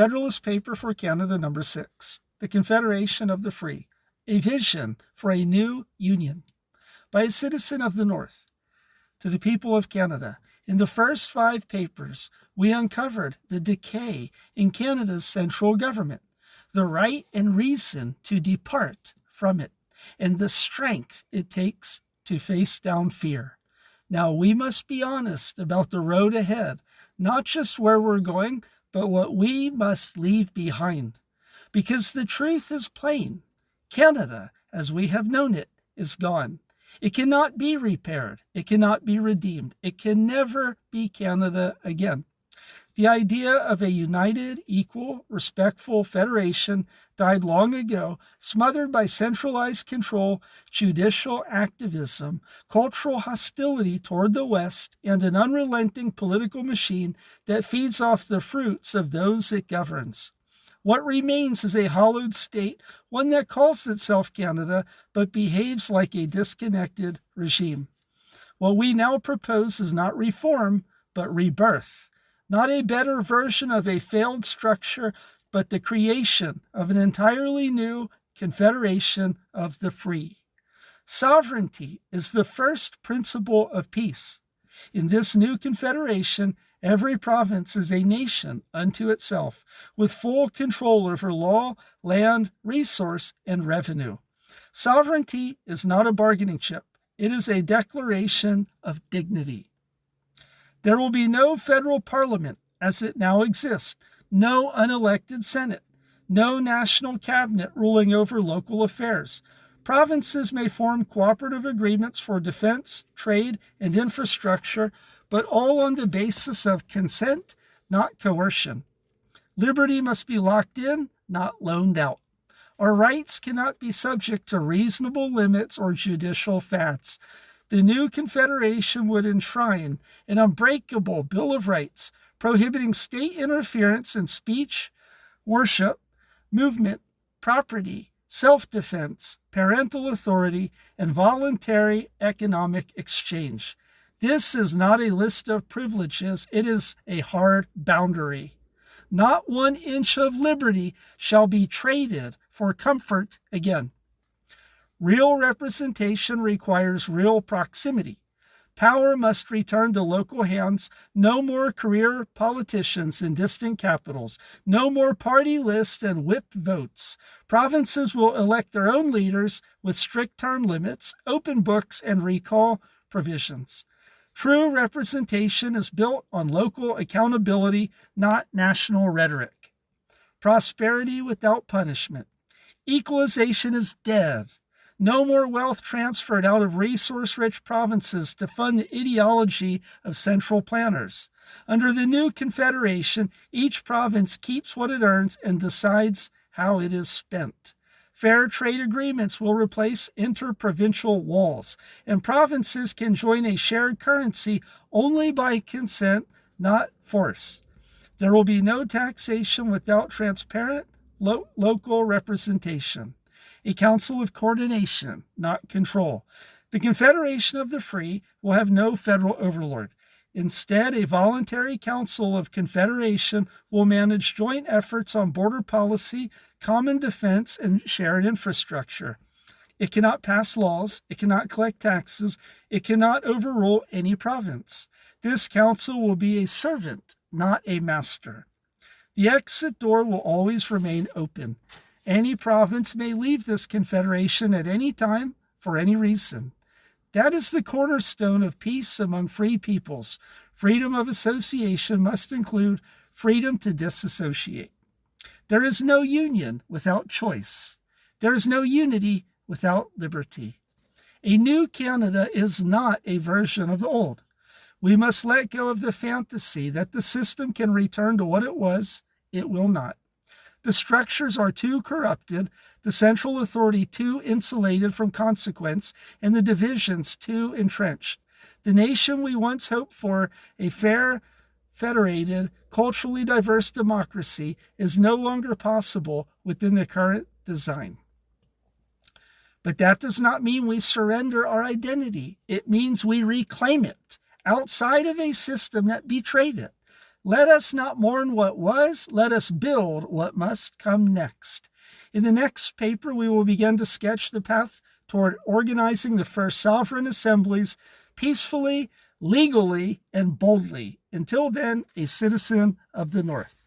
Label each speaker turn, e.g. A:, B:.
A: Federalist Paper for Canada number 6, The Confederation of the Free, A Vision for a New Union, by a citizen of the North. To the people of Canada, in the first 5 papers, we uncovered the decay in Canada's central government, the right and reason to depart from it, and the strength it takes to face down fear. Now we must be honest about the road ahead, not just where we're going, but what we must leave behind. Because the truth is plain. Canada, as we have known it, is gone. It cannot be repaired. It cannot be redeemed. It can never be Canada again. The idea of a united, equal, respectful federation died long ago, smothered by centralized control, judicial activism, cultural hostility toward the West, and an unrelenting political machine that feeds off the fruits of those it governs. What remains is a hollowed state, one that calls itself Canada, but behaves like a disconnected regime. What we now propose is not reform, but rebirth. Not a better version of a failed structure, but the creation of an entirely new confederation of the free. Sovereignty is the first principle of peace. In this new confederation, every province is a nation unto itself, with full control over law, land, resource, and revenue. Sovereignty is not a bargaining chip. It is a declaration of dignity. There will be no federal parliament as it now exists, no unelected Senate, no national cabinet ruling over local affairs. Provinces may form cooperative agreements for defense, trade, and infrastructure, but all on the basis of consent, not coercion. Liberty must be locked in, not loaned out. Our rights cannot be subject to reasonable limits or judicial fads. The new confederation would enshrine an unbreakable Bill of Rights, prohibiting state interference in speech, worship, movement, property, self-defense, parental authority, and voluntary economic exchange. This is not a list of privileges, it is a hard boundary. Not 1 inch of liberty shall be traded for comfort again. Real representation requires real proximity. Power must return to local hands. No more career politicians in distant capitals. No more party lists and whip votes. Provinces will elect their own leaders with strict term limits, open books, and recall provisions. True representation is built on local accountability, not national rhetoric. Prosperity without punishment. Equalization is dead. No more wealth transferred out of resource-rich provinces to fund the ideology of central planners. Under the new confederation, each province keeps what it earns and decides how it is spent. Fair trade agreements will replace interprovincial walls, and provinces can join a shared currency only by consent, not force. There will be no taxation without transparent local representation. A council of coordination, not control. The Confederation of the Free will have no federal overlord. Instead, a voluntary council of confederation will manage joint efforts on border policy, common defense, and shared infrastructure. It cannot pass laws, it cannot collect taxes, it cannot overrule any province. This council will be a servant, not a master. The exit door will always remain open. Any province may leave this confederation at any time for any reason. That is the cornerstone of peace among free peoples. Freedom of association must include freedom to disassociate. There is no union without choice. There is no unity without liberty. A new Canada is not a version of the old. We must let go of the fantasy that the system can return to what it was. It will not. The structures are too corrupted, the central authority too insulated from consequence, and the divisions too entrenched. The nation we once hoped for, a fair, federated, culturally diverse democracy, is no longer possible within the current design. But that does not mean we surrender our identity. It means we reclaim it outside of a system that betrayed it. Let us not mourn what was, let us build what must come next. In the next paper, we will begin to sketch the path toward organizing the first sovereign assemblies peacefully, legally, and boldly. Until then, a citizen of the North.